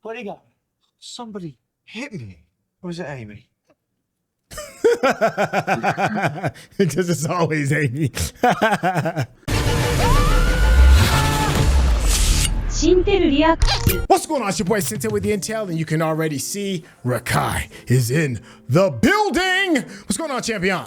Where'd he go? Somebody hit me. Or was it Amy? Because it's always Amy. What's going on? It's your boy Sinta with the Intel, and you can already see Rakai is in the building. What's going on, champion?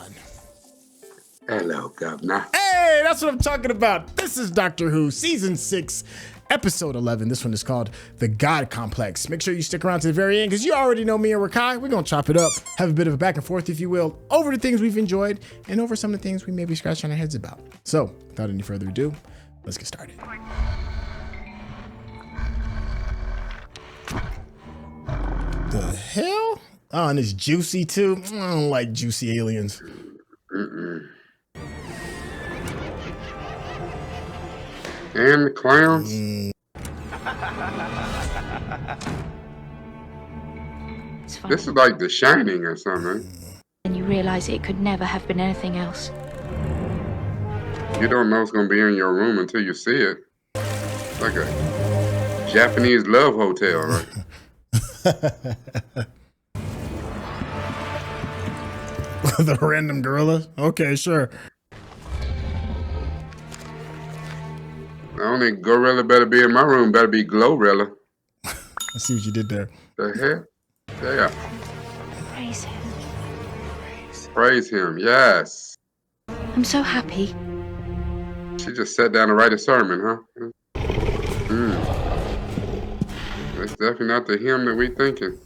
Hello, Governor. Hey, that's what I'm talking about. This is Doctor Who, Season 6, Episode 11. This one is called The God Complex. Make sure you stick around to the very end, because you already know me and Rakai. We're going to chop it up, have a bit of a back and forth, if you will, over the things we've enjoyed and over some of the things we may be scratching our heads about. So, without any further ado, let's get started. The hell? Oh, and it's juicy too. I don't like juicy aliens. And the clowns. This is like The Shining or something. And you realize it could never have been anything else. You don't know it's gonna be in your room until you see it. It's like a Japanese love hotel, right? The random gorilla? Okay, sure. The only gorilla better be in my room better be Glorilla. I see what you did there. The heck? Yeah. Praise him. Praise him, yes. I'm so happy. She just sat down to write a sermon, huh? It's definitely not the him that we thinking.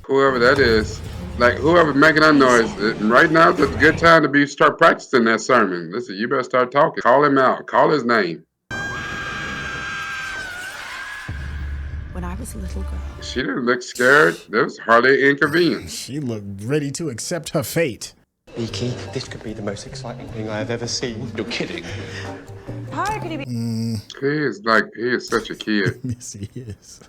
Whoever that is. Like, whoever making that noise, right now is a good time to start practicing that sermon. Listen, you better start talking. Call him out. Call his name. When I was a little girl. She didn't look scared. There was hardly an inconvenience. She looked ready to accept her fate. Nikki, this could be the most exciting thing I have ever seen. You're kidding. How could he be? He is such a kid. Yes, he is.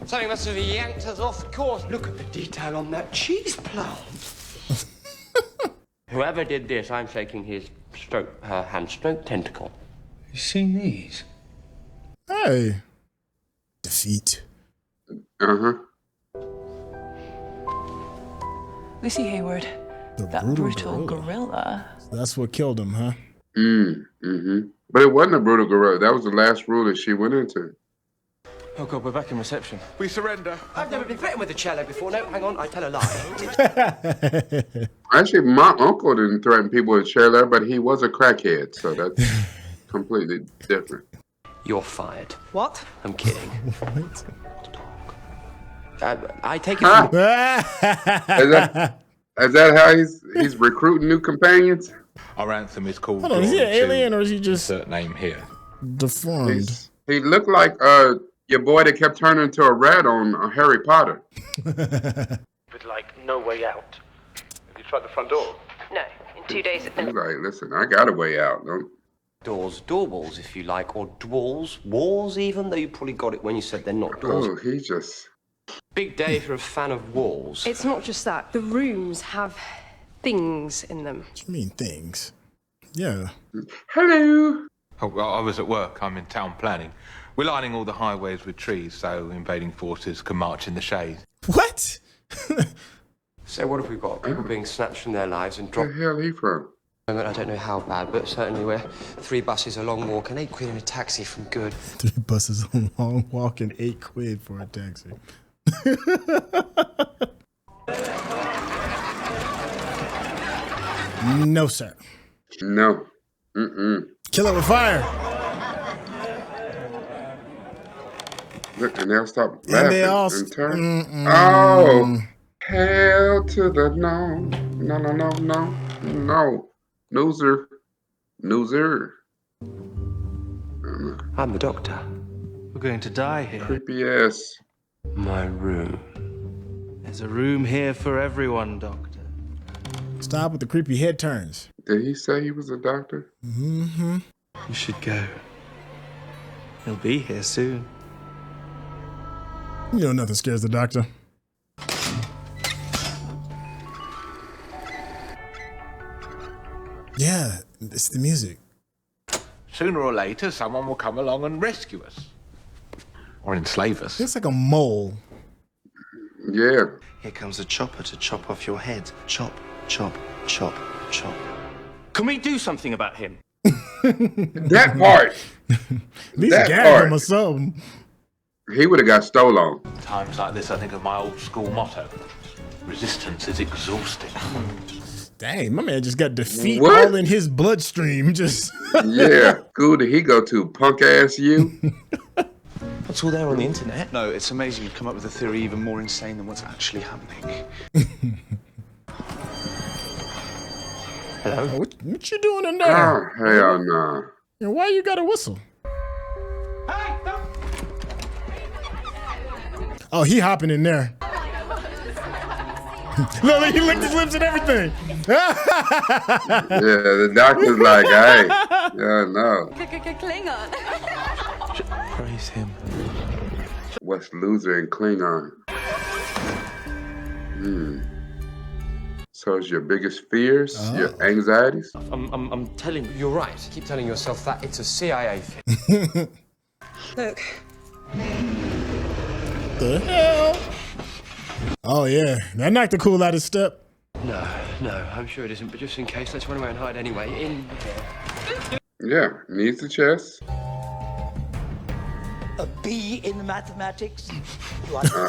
Something must have yanked us off course. Look at the detail on that cheese plant. Whoever did this, I'm shaking his hand stroke tentacle. You seen these? Hey. Defeat. Lucy Hayward. That brutal gorilla. That's what killed him, huh? But it wasn't a brutal gorilla. That was the last rule that she went into. Oh God, we're back in reception. We surrender. I've never been threatened with a cello before. No, hang on, I tell a lie. Actually, my uncle didn't threaten people with chair, but he was a crackhead, so that's completely different. You're fired. What? I'm kidding. What? I take it from Is that how he's recruiting new companions? Our anthem is called. Hold on, is he an alien or is he just insert name here? Deformed? He looked like your boy that kept turning into a rat on Harry Potter. With like no way out. Have you tried the front door? No, in 2 days it's He's like, listen, I got a way out. doors, door walls, if you like, or walls even, though you probably got it when you said they're not doors. Oh, he just... Big day if you're a fan of walls. It's not just that. The rooms have things in them. What do you mean things? Yeah. Hello. Oh, well, I was at work. I'm in town planning. We're lining all the highways with trees so invading forces can march in the shade. What? So what have we got? People being snatched from their lives and dropped... Where the hell he from? I don't know how bad, but certainly we're 3 buses, a long walk, and £8 in a taxi from good. 3 buses, a long walk, and £8 for a taxi. No, sir. No. Kill it with fire. Look, and they'll stop laughing And they all... and turn. Oh, hell to the no. No. Loser. I'm the doctor. We're going to die here. Creepy ass. My room. There's a room here for everyone, Doctor. Stop with the creepy head turns. Did he say he was a doctor? You should go. He'll be here soon. You know nothing scares the doctor. Yeah, it's the music. Sooner or later, someone will come along and rescue us. Or enslave us. It's like a mole. Yeah. Here comes a chopper to chop off your head. Chop, chop, chop, chop. Can we do something about him? That part. At least That gag part. him or something. He would have got stole on. Times like this, I think of my old school motto. Resistance is exhausting. Dang, my man just got defeat What? all in his bloodstream. Just Yeah. Who did he go to? Punk ass you? What's all there on the internet? No, it's amazing you've come up with a theory even more insane than what's actually happening. Hello? what you doing in there? Oh, hell no. And why you got a whistle? Oh, he hopping in there. Look, he licked his lips and everything. Yeah, the doctor's like, hey, yeah, no. Klingon. Praise him. What's loser in Klingon? So it's your biggest fears, your anxieties? I'm telling you, you're right. Keep telling yourself that it's a CIA thing. Look, The hell? Oh yeah, that knocked the cool out of step. No, I'm sure it isn't, but just in case, let's run away and hide anyway. In here. Yeah, needs the chest. A B in mathematics.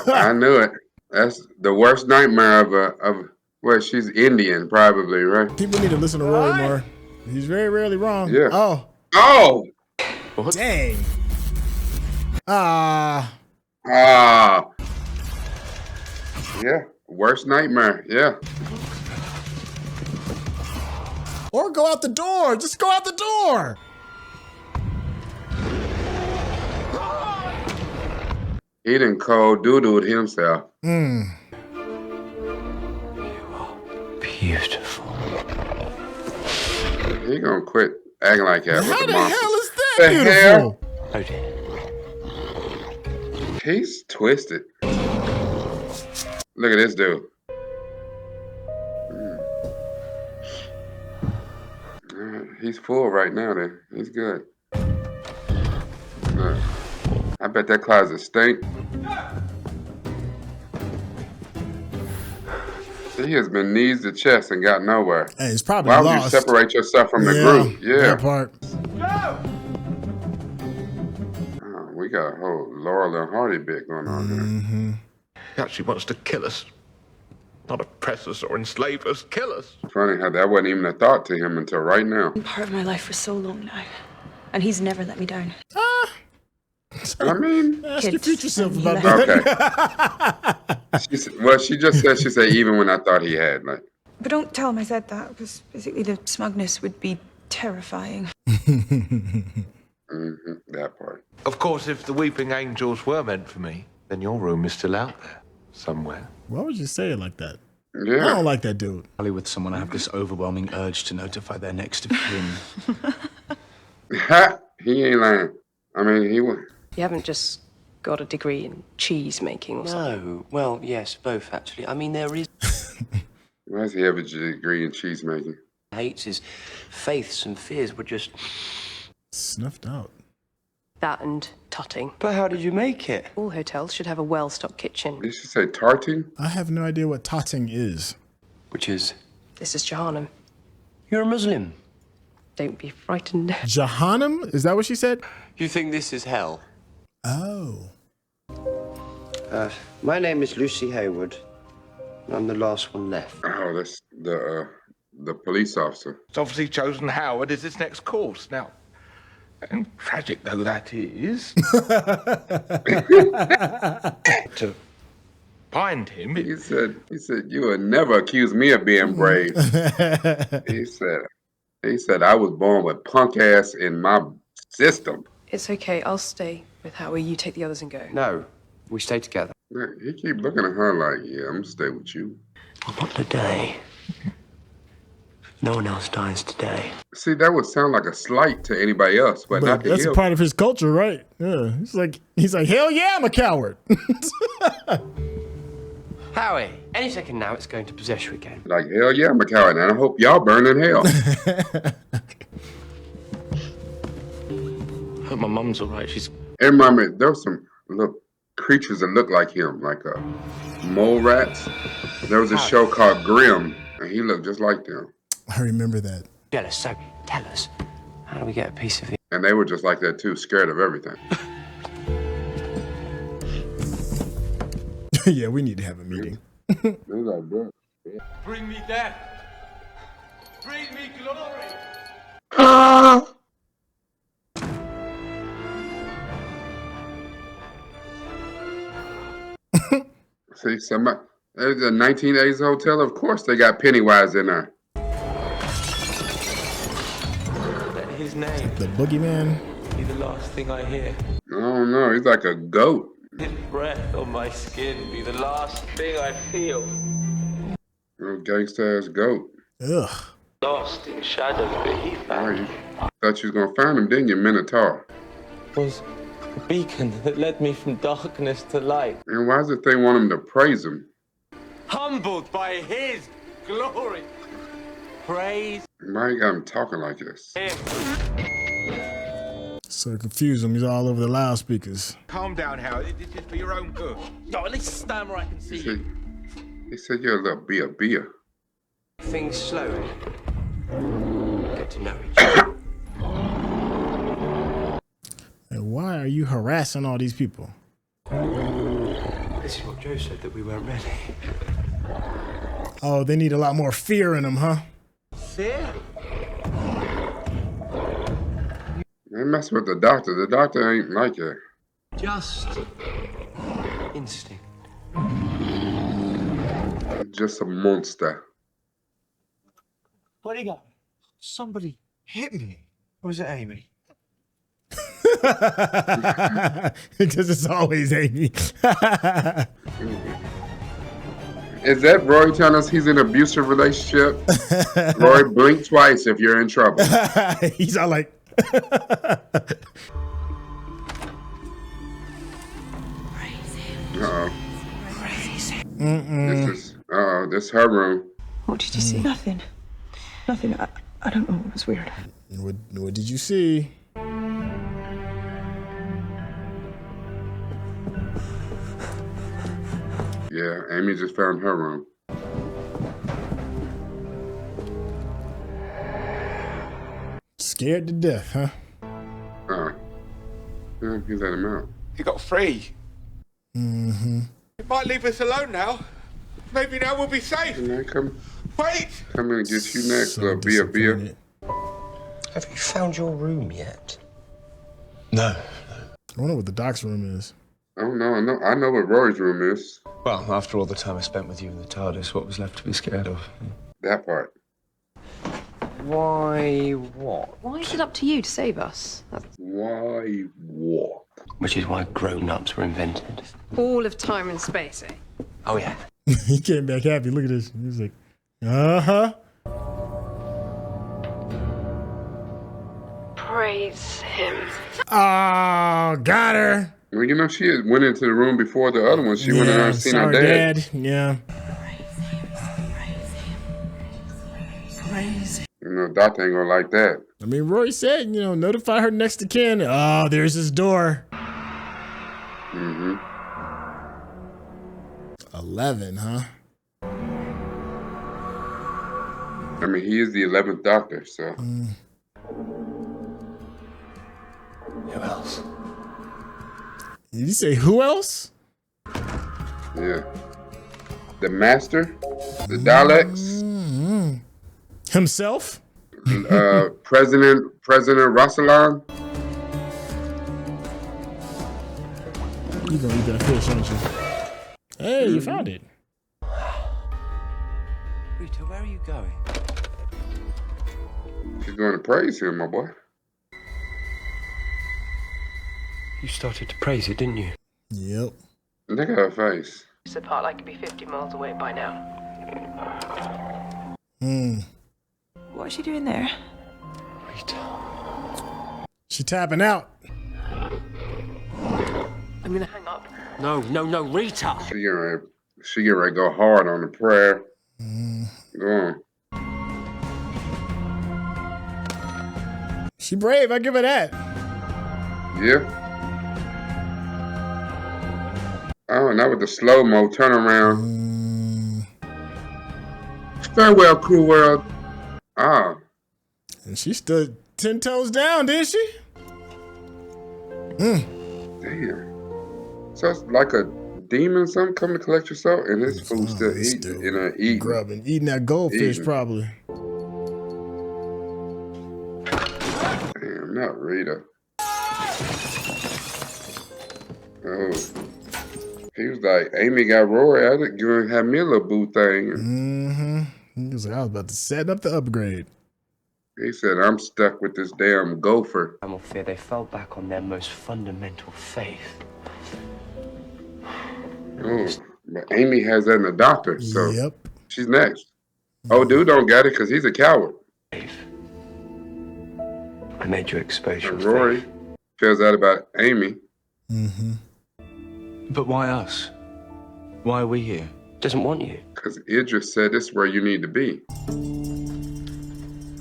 I knew it. That's the worst nightmare of well, she's Indian, probably, right? People need to listen to Roy more. He's very rarely wrong. Yeah. Oh. Oh! Dang. Yeah, worst nightmare, yeah. Or go out the door. Just go out the door. He done cold doo-dooed himself. Beautiful. He gonna quit acting like that How with the the monsters. hell is that The beautiful? Oh dear. He's twisted. Look at this dude. He's full right now then. He's good. Look. I bet that closet stink. He has been knees to chest and got nowhere. Hey, it's probably Why would lost. you separate yourself from the group? Yeah. That part. Oh, we got a whole Laurel and Hardy bit going on here. He actually wants to kill us. Not oppress us or enslave us, kill us. Funny how that wasn't even a thought to him until right now. been part of my life for so long now, and he's never let me down. I mean, Ask your Kids future self and about he that. okay. Well, she just said even when I thought he had, like. But don't tell him I said that, because basically the smugness would be terrifying. That part. Of course, if the weeping angels were meant for me, then your room is still out there, somewhere. Why would you say it like that? Yeah. I don't like that dude. With someone, I have this overwhelming urge to notify their next of kin. He ain't lying. I mean, he was. You haven't just got a degree in cheese making or something. No, well, yes, both actually. I mean, there is. Why does he have a degree in cheese making? Hates his faiths and fears were just. Snuffed out. That and tutting. But how did you make it? All hotels should have a well-stocked kitchen. Did she say tarting? I have no idea what totting is. Which is. This is Jahannam. You're a Muslim. Don't be frightened. Jahannam? Is that what she said? You think this is hell? Oh. My name is Lucy Hayward. I'm the last one left. Oh, that's the police officer. It's obviously chosen Howard as its next course. Now, and tragic though that is, to find him. He said, you would never accuse me of being brave. He said, I was born with punk ass in my system. It's okay, I'll stay with Howie. You take the others and go. No, we stay together. He keep looking at her like, yeah, I'm gonna stay with you. Not today. No one else dies today. See, that would sound like a slight to anybody else, but not to that's him. a part of his culture, right? Yeah. He's like, hell yeah, I'm a coward. Howie, any second now it's going to possess you again. Like, hell yeah, I'm a coward, and I hope y'all burn in hell. Hope my mum's all right. She's. And mommy, there was some, look, creatures that look like him, like mole rats. There was a show called Grimm, and he looked just like them. I remember that. Jealous, so tell us, how do we get a piece of it? And they were just like that too, scared of everything. Yeah, we need to have a meeting. Bring me death. Bring me glory. See, somebody, there's a 1980s hotel. Of course, they got Pennywise in there. Let his name The boogeyman. be the last thing I hear. I don't know. He's like a goat. His breath on my skin be the last thing I feel. Little gangsta ass goat. Ugh. Lost in shadows, but he found You thought you was gonna find him, didn't you, Minotaur? was a beacon that led me from darkness to light. And why does it they want him to praise him? Humbled by his glory. Praise Why you got him talking like this? him. So confuse him. He's all over the loudspeakers. Calm down, Howard. This is for your own good. No, at least stand where I can see you. He said you're a little beer. Things slowly. Get to know each other. And why are you harassing all these people? This is what Joe said, that we weren't ready. Oh, they need a lot more fear in them, huh? Fear? They mess with the doctor. The doctor ain't like it. Just instinct. Just a monster. Where'd he go? Somebody hit me. Or was it Amy? Because it's always Amy. Is that Roy telling us he's in an abusive relationship? Roy, blink twice if you're in trouble. He's all like... Uh-oh. This is her room. What did you see? Nothing. Nothing. I don't know. It was weird. What did you see? Yeah, Amy just found her room. Scared to death, huh? Yeah, he let him out. He got free. Mm-hmm. He might leave us alone now. Maybe now we'll be safe. Come Wait! in and get you next, So little beer. Have you found your room yet? No. I wonder what the doc's room is. I don't know. I know what Rory's room is. Well, after all the time I spent with you in the TARDIS, what was left to be scared of? That part. Why what? Why is it up to you to save us? Why what? Which is why grown-ups were invented. All of time and space, eh? Oh yeah. He came back happy. Look at this. He was like, uh-huh. Praise him. Oh, got her. Well, you know, she had went into the room before the other one. She went in there and seen her dad. Yeah. You know, doctor ain't gonna like that. I mean, Roy said, notify her next to kin. Oh, there's his door. Mm-hmm. 11, huh? I mean, he is the 11th Doctor, so. Who else? Did you say who else? Yeah. The Master, the Daleks, Himself? President Rassilon. You gonna eat that fish, aren't you? Hey, you found it. Rita, where are you going? She's going to praise him, my boy. You started to praise it, didn't you? Yep. Look at her face. It's the part like could be 50 miles away by now. What is she doing there? Rita. She tapping out. I'm gonna hang up. No, Rita! She getting ready to go hard on the prayer. Go on. She brave, I give her that. Yeah. Oh, not with the slow-mo turnaround. Farewell, cruel world. Oh. And she stood 10 toes down, didn't she? Damn. So it's like a demon or something coming to collect your soul, and this fool still eating, eating. Grubbing, eating that goldfish, probably. Damn, not Rita. Oh. He was like, Amy got Rory. I didn't go and have me a little boo thing. He was like, I was about to set up the upgrade. He said, I'm stuck with this damn gopher. I'm of fear they fell back on their most fundamental faith. Oh, but Amy has that in the doctor, so yep. She's next. Oh, dude don't get it because he's a coward. I made you expose your Rory faith. feels out about Amy. But why us? Why are we here? Doesn't want you. Because Idris said this is where you need to be.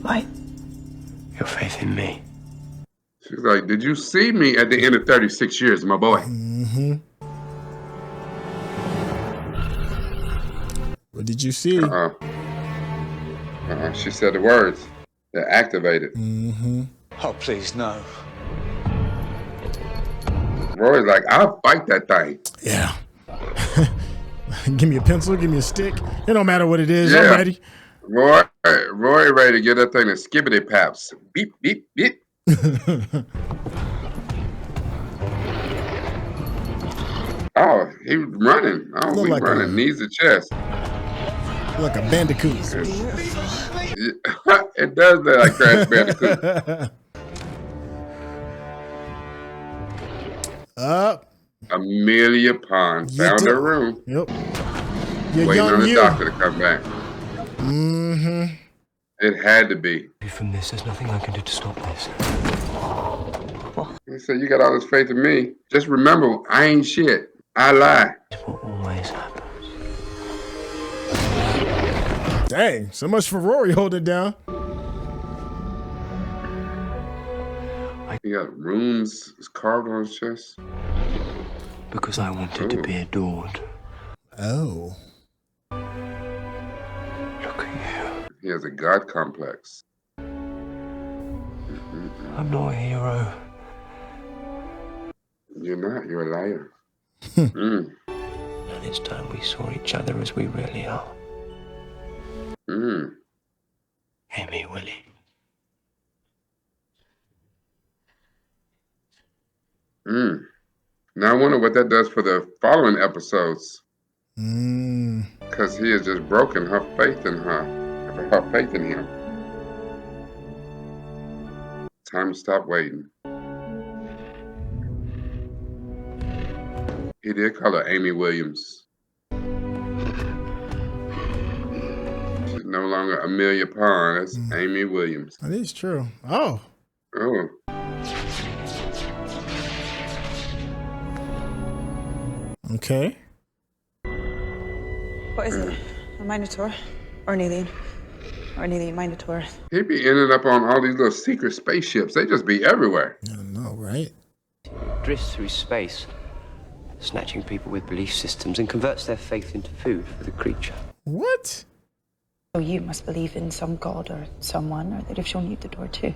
Why? Your faith in me. She's like, did you see me at the end of 36 years, my boy? What did you see? She said the words. They're activated. Oh, please, no. Roy's like, I'll fight that thing. Yeah. Give me a pencil, give me a stick. It don't matter what it is, I'm ready. Roy ready to get that thing to skibbity paps. Beep, beep, beep. Oh, he was running. Oh, Look we like running. Knees to chest. Like a bandicoot. It does look like Crash Bandicoot. Up. Amelia Pond found her room. Yep. Waiting on the doctor to come back. It had to be. From this, there's nothing I can do to stop this. He said, you got all this faith in me. Just remember, I ain't shit. I lie. What always happens. Dang, so much for Rory holding it down. He got runes carved on his chest. Because I wanted to be adored. Oh. Look at you. He has a god complex. I'm not a hero. You're not. You're a liar. And it's time we saw each other as we really are. Amy, Willie. Now I wonder what that does for the following episodes. Because he has just broken her faith in her. Her faith in him. Time to stop waiting. He did call her Amy Williams. She's no longer Amelia Pond. That's Amy Williams. That is true. Oh. Oh. Okay. What is it? A Minotaur? Or an alien? Or an alien Minotaur? He'd be ending up on all these little secret spaceships. They just be everywhere. I don't know, right? Drifts through space, snatching people with belief systems and converts their faith into food for the creature. What? Oh, you must believe in some god or someone, or they'd have shown you the door too.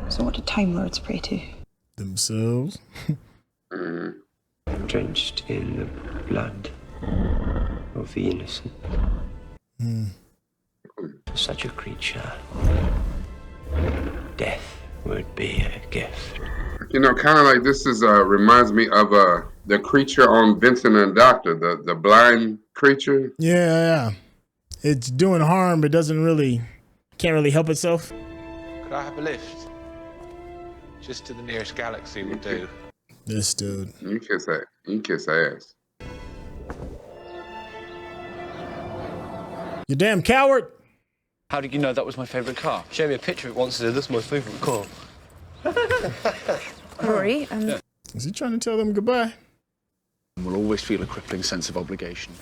So what do Time Lords pray to? Themselves. Drenched in the blood of the innocent. For such a creature, death would be a gift. You know, kind of like this is reminds me of the creature on Vincent and Doctor, the blind creature. Yeah. It's doing harm, but can't really help itself. Could I have a lift? Just to the nearest galaxy will do. This dude. You kiss that. You kiss ass. You damn coward. How did you know that was my favourite car? Show me a picture of it once and said, "This is my favourite car." Rory, Is he trying to tell them goodbye? We'll always feel a crippling sense of obligation.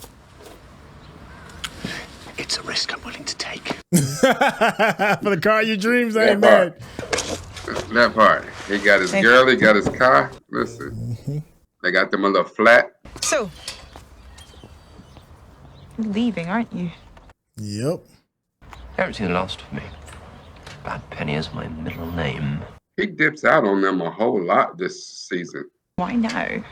It's a risk I'm willing to take. For the car of your dreams, I ain't That mad. That part. He got his girl, he got his car. Listen. They got them a little flat. So, you're leaving, aren't you? Yep. You haven't seen the last of me. Bad Penny is my middle name. He dips out on them a whole lot this season. Why now?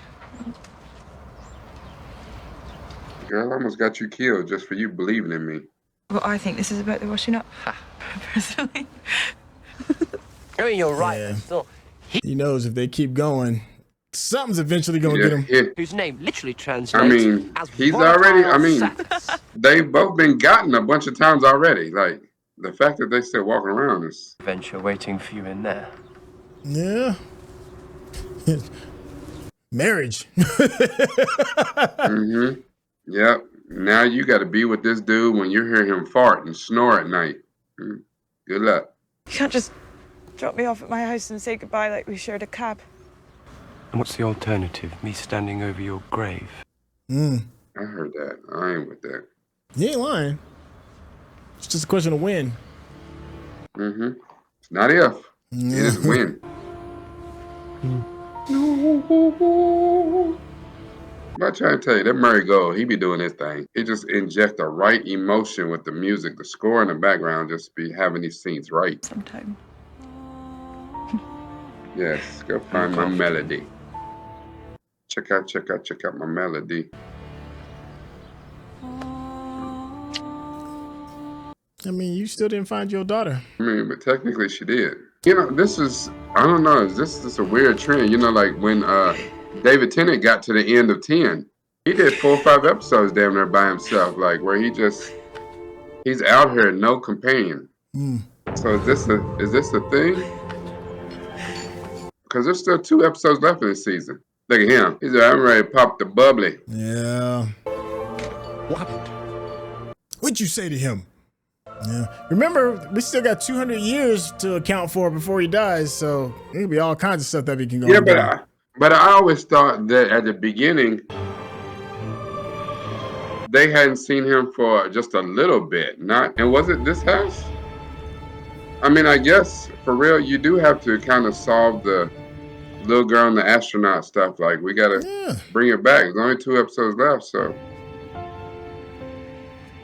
Girl, I almost got you killed just for you believing in me. Well, I think this is about the washing up, personally. I mean, you're right, Yeah. but still. He knows if they keep going, something's eventually gonna get him. Whose name literally I translates mean, as he's already, I mean, volatile they've both been gotten a bunch of times already. Like, the fact that they still walking around is... adventure waiting for you in there. Yeah. Marriage. Mm-hmm. Yep. Now you got to be with this dude when you hear him fart and snore at night. Good luck. You can't just drop me off at my house and say goodbye like we shared a cab. And what's the alternative? Me standing over your grave? I heard that. I ain't with that. He ain't lying. It's just a question of when. Mm-hmm. It's not if. It is when. No. I'm trying to tell you, that Murray Gold, he be doing his thing. He just inject the right emotion with the music, the score in the background, just be having these scenes right. Sometime. Yes, go find my melody. Check out my melody. I mean, you still didn't find your daughter. I mean, but technically she did. You know, this is, I don't know, this is a weird trend. You know, like when David Tennant got to the end of 10, he did 4 or 5 episodes damn near by himself, like where he's out here, no companion. So is this a thing? Because there's still 2 episodes left in this season. Look at him. He's like, I'm ready to pop the bubbly. Yeah. What? What'd you say to him? Yeah. Remember, we still got 200 years to account for before he dies, so there could be all kinds of stuff that we can go. Yeah, but I always thought that at the beginning they hadn't seen him for just a little bit. And was it this house? I mean, I guess for real, you do have to kind of solve the little girl and the astronaut stuff. Like, we gotta bring it back. There's only 2 episodes left, so.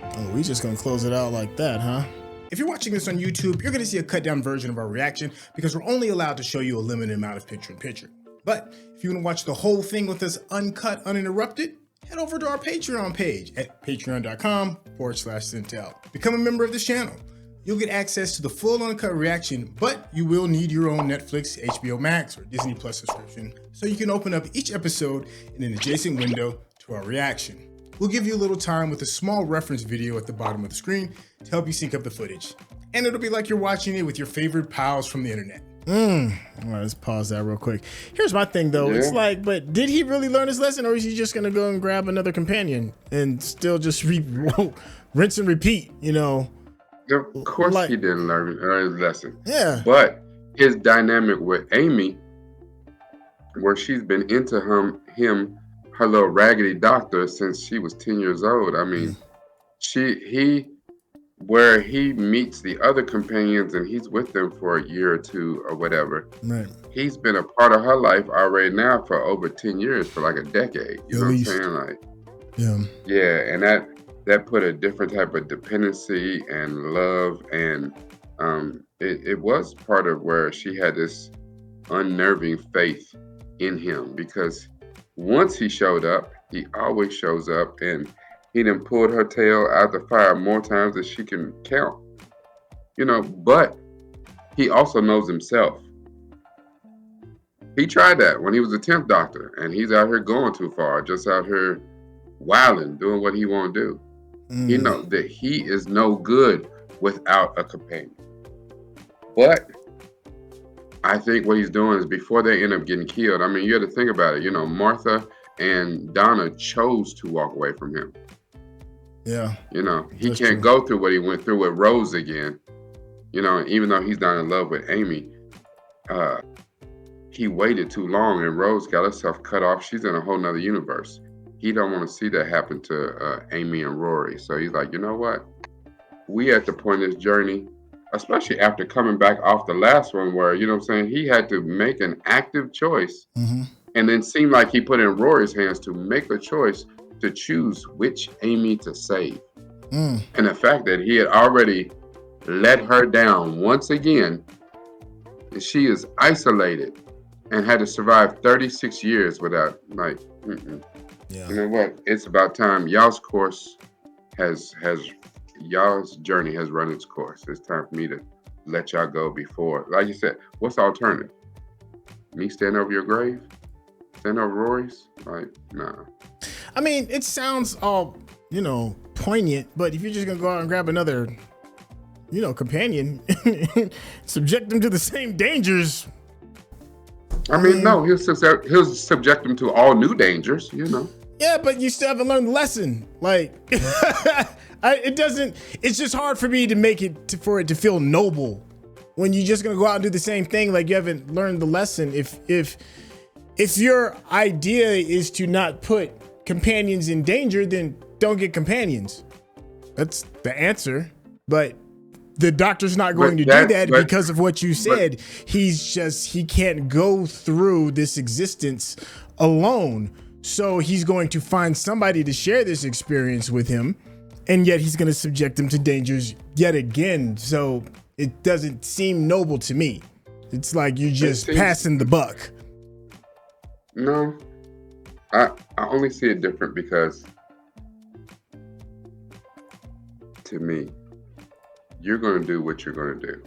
Oh, we just gonna close it out like that, huh? If you're watching this on YouTube, you're gonna see a cut down version of our reaction because we're only allowed to show you a limited amount of picture-in-picture. But if you wanna watch the whole thing with us uncut, uninterrupted, head over to our Patreon page at patreon.com/Centel. Become a member of this channel. You'll get access to the full uncut reaction, but you will need your own Netflix, HBO Max, or Disney Plus subscription so you can open up each episode in an adjacent window to our reaction. We'll give you a little time with a small reference video at the bottom of the screen to help you sync up the footage. And it'll be like you're watching it with your favorite pals from the internet. All right, let's pause that real quick. Here's my thing though. It's like, but did he really learn his lesson, or is he just gonna go and grab another companion and still just rinse and repeat, you know? Of course he didn't learn his lesson. Yeah. But his dynamic with Amy, where she's been into him, her little raggedy doctor since she was 10 years old. I mean, where he meets the other companions and he's with them for a year or 2 or whatever. Right. He's been a part of her life already now for over 10 years, for like a decade. You know what I'm saying? Like, yeah, and that put a different type of dependency and love, and it was part of where she had this unnerving faith in him, because once he showed up, he always shows up, and he done pulled her tail out the fire more times than she can count. You know, but he also knows himself. He tried that when he was the 10th Doctor, and he's out here going too far, just out here wilding, doing what he want to do. He knows that he is no good without a companion. But I think what he's doing is, before they end up getting killed, I mean, you have to think about it. You know, Martha and Donna chose to walk away from him. Yeah. You know, he can't go through what he went through with Rose again. You know, even though he's not in love with Amy, he waited too long, and Rose got herself cut off. She's in a whole nother universe. He don't want to see that happen to Amy and Rory. So he's like, you know what? We at the point of this journey, especially after coming back off the last one where, you know what I'm saying, he had to make an active choice and then seemed like he put in Rory's hands to make a choice to choose which Amy to save. And the fact that he had already let her down once again, and she is isolated and had to survive 36 years without, like, Yeah. you know what? It's about time. Y'all's y'all's journey has run its course. It's time for me to let y'all go before, like you said, what's the alternative? Me stand over your grave? Stand over Rory's? Like, nah. I mean, it sounds all, poignant, but if you're just gonna go out and grab another, companion, subject them to the same dangers. I mean, no, he'll subject them to all new dangers, Yeah, but you still haven't learned the lesson. Like, it's just hard for me to make it for it to feel noble when you're just gonna go out and do the same thing. Like, you haven't learned the lesson. If your idea is to not put companions in danger, then don't get companions. That's the answer. But the doctor's not going to do that because of what you said. He can't go through this existence alone. So he's going to find somebody to share this experience with him, and yet he's going to subject him to dangers yet again. So it doesn't seem noble to me. It's like you're just passing the buck. No, I only see it different because, to me, you're going to do what you're going to do.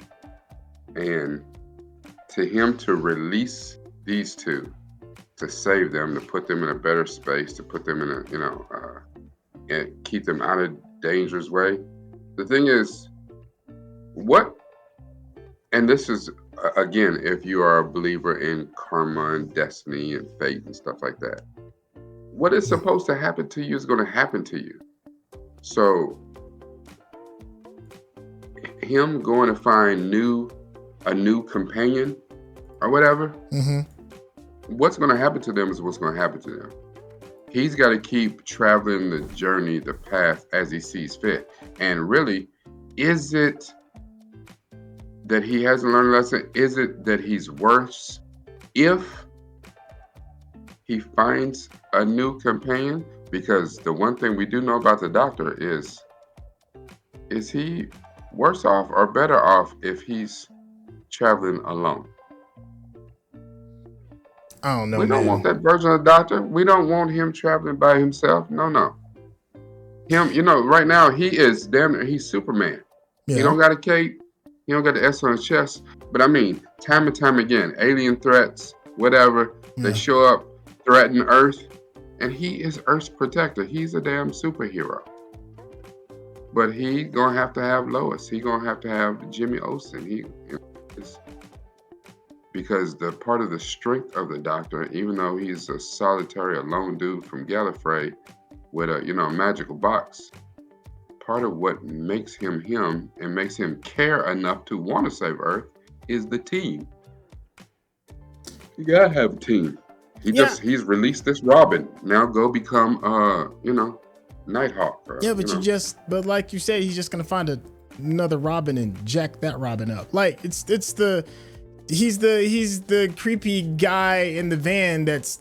And to him to release these two, to save them, to put them in a better space, to put them in a, and keep them out of danger's way. The thing is, and this is, again, if you are a believer in karma and destiny and fate and stuff like that, what is supposed to happen to you is going to happen to you. So him going to find a new companion or whatever, what's going to happen to them is what's going to happen to them. He's got to keep traveling the journey, the path as he sees fit. And really, is it that he hasn't learned a lesson? Is it that he's worse if he finds a new companion? Because the one thing we do know about the doctor is he worse off or better off if he's traveling alone? I don't know. We don't want that version of the doctor. We don't want him traveling by himself. No. Him, right now he's Superman. Yeah. He don't got a cape. He don't got the S on his chest. But I mean, time and time again, alien threats, whatever, they show up, threaten Earth, and he is Earth's protector. He's a damn superhero. But he gonna have to have Lois. He gonna have to have Jimmy Olsen. Because the part of the strength of the doctor, even though he's a solitary, alone dude from Gallifrey with a magical box, part of what makes him him and makes him care enough to want to save Earth is the team. You gotta have a team. He's released this Robin. Now go become Nighthawk. But like you said, he's just gonna find another Robin and jack that Robin up. Like he's the creepy guy in the van that's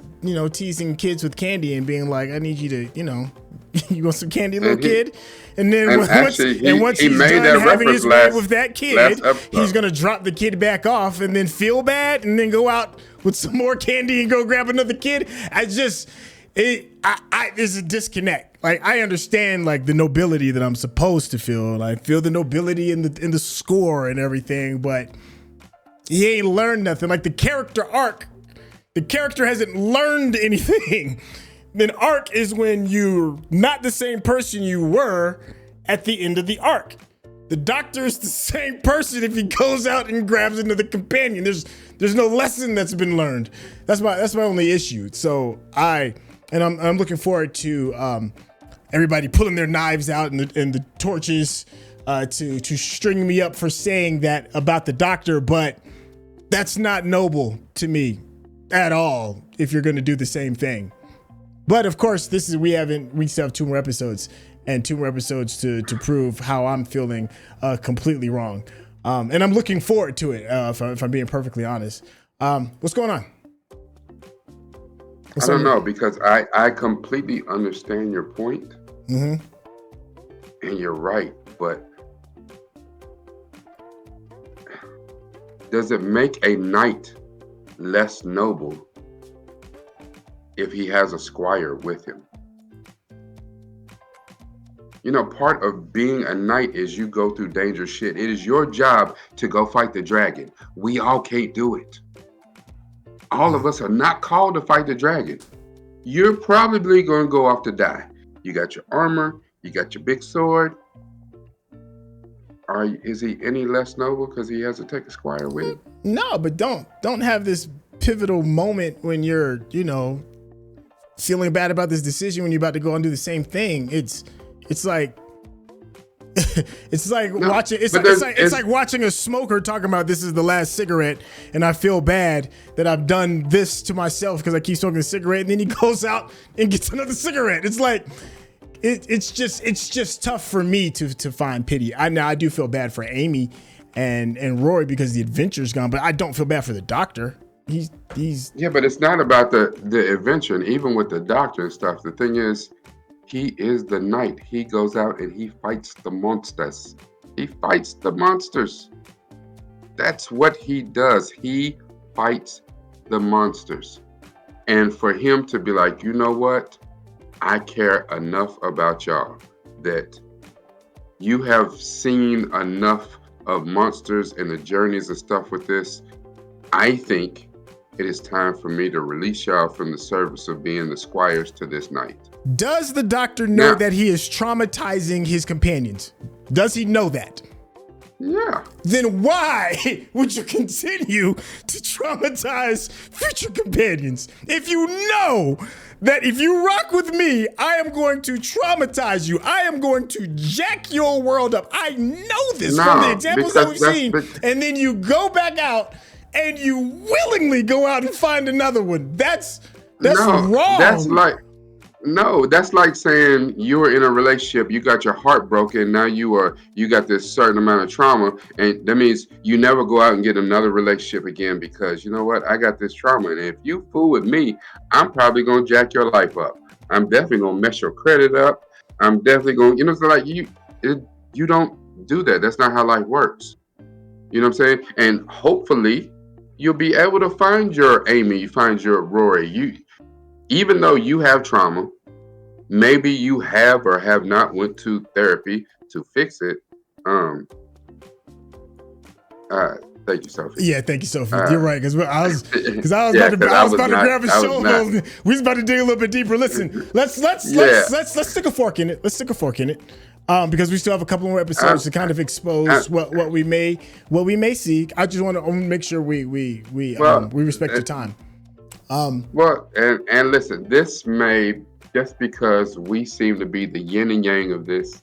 teasing kids with candy and being like, I need you to you want some candy, little kid? And then once he's done having his way with that kid, he's gonna drop the kid back off and then feel bad and then go out with some more candy and go grab another kid. There's a disconnect. Like, I understand like the nobility that I'm supposed to feel. I feel the nobility in the score and everything, but he ain't learned nothing. Like the character arc, the character hasn't learned anything. An arc is when you're not the same person you were at the end of the arc. The doctor is the same person if he goes out and grabs another companion. There's no lesson that's been learned. That's my only issue. So I'm looking forward to everybody pulling their knives out and the torches to string me up for saying that about the doctor, but that's not noble to me at all if you're going to do the same thing. But of course, we still have 2 more episodes and 2 more episodes to prove how I'm feeling completely wrong. And I'm looking forward to it, if I'm being perfectly honest. What's going on? I don't know, because I completely understand your point, and you're right, but does it make a knight less noble if he has a squire with him? You know, part of being a knight is you go through dangerous shit. It is your job to go fight the dragon. We all can't do it. All of us are not called to fight the dragon. You're probably going to go off to die. You got your armor, you got your big sword. Is he any less noble because he has to take a squire with him? No, but don't have this pivotal moment when you're, feeling bad about this decision when you're about to go and do the same thing. It's like it's like watching a smoker talking about this is the last cigarette and I feel bad that I've done this to myself because I keep smoking a cigarette, and then he goes out and gets another cigarette. It's like it's just tough for me to find pity. I do feel bad for Amy and Rory because the adventure's gone, but I don't feel bad for the doctor. He's yeah, but it's not about the adventure. And even with the doctor and stuff, the thing is, he is the knight. He goes out and he fights the monsters. He fights the monsters. That's what he does. He fights the monsters. And for him to be like, you know what? I care enough about y'all that you have seen enough of monsters and the journeys and stuff with this. I think it is time for me to release y'all from the service of being the squires to this knight. Does the doctor know that he is traumatizing his companions? Does he know that? Yeah. Then why would you continue to traumatize future companions? If you know that if you rock with me, I am going to traumatize you. I am going to jack your world up. I know this from the examples that we've seen. And then you go back out and you willingly go out and find another one. That's wrong. That's like saying you were in a relationship, you got your heart broken, now you got this certain amount of trauma, and that means you never go out and get another relationship again because you know what, I got this trauma, and if you fool with me, I'm probably gonna jack your life up. I'm definitely gonna mess your credit up. I'm definitely gonna, so like you don't do that. That's not how life works. You know what I'm saying? And hopefully you'll be able to find your Amy, you find your Rory. Even though you have trauma, maybe you have or have not went to therapy to fix it. Thank you, Sophie. Yeah, thank you, Sophie. You're right, because I was about to grab his shoulder. We was about to dig a little bit deeper. Listen, let's stick a fork in it. Let's stick a fork in it, because we still have a couple more episodes to kind of expose what we may see. I just want to make sure we respect your time. And listen, this may, just because we seem to be the yin and yang of this,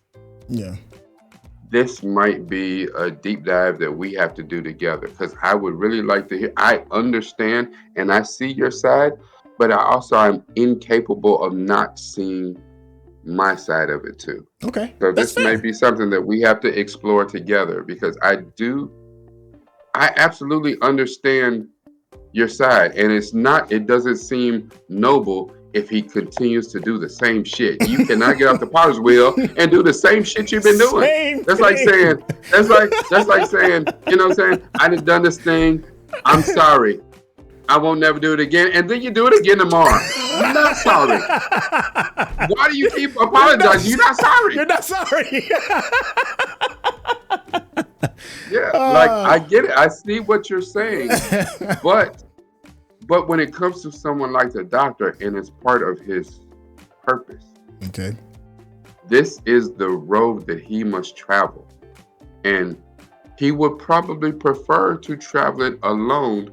this might be a deep dive that we have to do together, because I would really like to hear. I understand and I see your side, but I'm incapable of not seeing my side of it too. Okay. So this may be something that we have to explore together, because I absolutely understand your side, and it doesn't seem noble if he continues to do the same shit. You cannot get off the potter's wheel and do the same shit you've been doing. That's like saying, you know what I'm saying? I done done this thing. I'm sorry. I won't never do it again. And then you do it again tomorrow. You're not sorry. Why do you keep apologizing? You're not sorry. You're not sorry. Yeah, like I get it. I see what you're saying, but when it comes to someone like the doctor, and it's part of his purpose. Okay. This is the road that he must travel, and he would probably prefer to travel it alone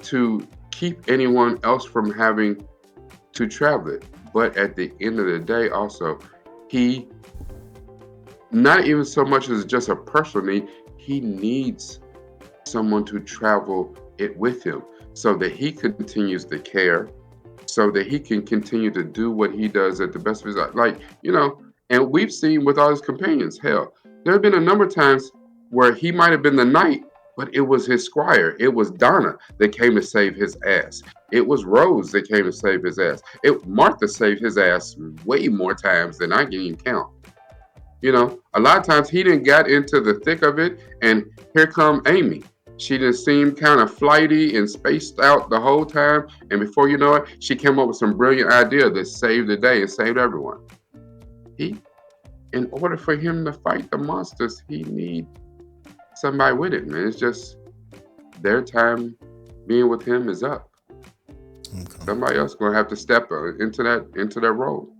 to keep anyone else from having to travel it. But at the end of the day, also, he not even so much as just a personal need. He needs someone to travel it with him so that he continues to care, so that he can continue to do what he does at the best of his life. Like, and we've seen with all his companions, hell, there have been a number of times where he might have been the knight but it was his squire. It was Donna that came to save his ass. It was Rose that came to save his ass. Martha saved his ass way more times than I can even count. You know, a lot of times he didn't get into the thick of it, and here come Amy. She just seemed kind of flighty and spaced out the whole time, and before you know it, she came up with some brilliant idea that saved the day and saved everyone. In order for him to fight the monsters, he need somebody with him, man. It's just their time being with him is up. Okay. Somebody else gonna have to step into that role.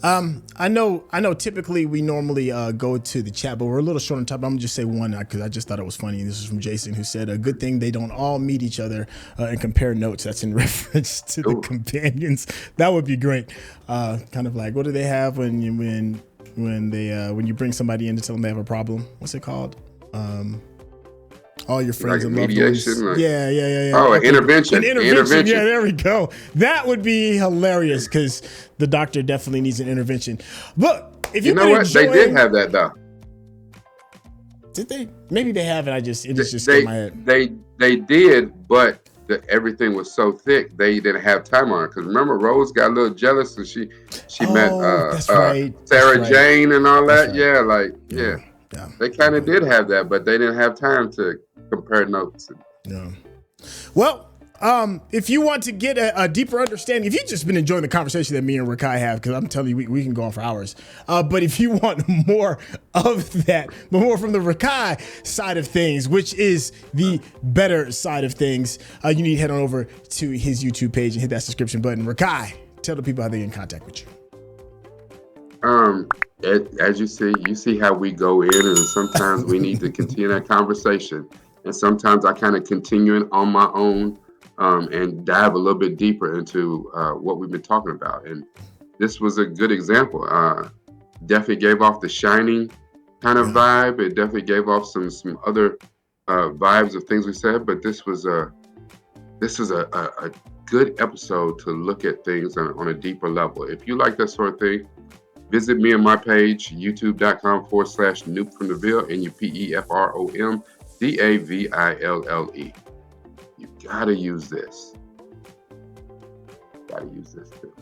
I know typically we normally go to the chat, but we're a little short on top. I'm gonna just say one because I just thought it was funny. This is from Jason, who said, a good thing they don't all meet each other and compare notes. That's in reference to the companions. That would be great. Kind of like, what do they have when you bring somebody in to tell them they have a problem? What's it called? All your friends and loved ones. Yeah. Oh, okay. Intervention. An intervention. Yeah, there we go. That would be hilarious because the doctor definitely needs an intervention. Look, if you know what, they did have that though. Did they? Maybe they have, and it just in my head. They did, but everything was so thick they didn't have time on it. Because remember, Rose got a little jealous and she met Sarah Jane and all that. Right. Yeah, they kind of did have that, but they didn't have time to compare notes. Yeah. Well, if you want to get a deeper understanding, if you've just been enjoying the conversation that me and Rakai have, because I'm telling you, we can go on for hours. But if you want more of that, but more from the Rakai side of things, which is the better side of things, you need to head on over to his YouTube page and hit that subscription button. Rakai, tell the people how they get in contact with you. As you see how we go in, and sometimes we need to continue that conversation. And sometimes I kind of continue it on my own and dive a little bit deeper into what we've been talking about. And this was a good example. Definitely gave off the Shining kind of vibe. It definitely gave off some other vibes of things we said. But this was a good episode to look at things on a deeper level. If you like that sort of thing, visit me on my page, youtube.com/Noop from the Ville, NUPEFROM DAVILLE. You gotta use this. Too.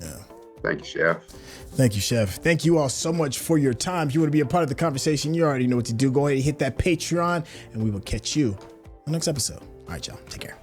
Yeah. Thank you, Chef. Thank you, Chef. Thank you all so much for your time. If you want to be a part of the conversation, you already know what to do. Go ahead and hit that Patreon, and we will catch you on the next episode. All right, y'all. Take care.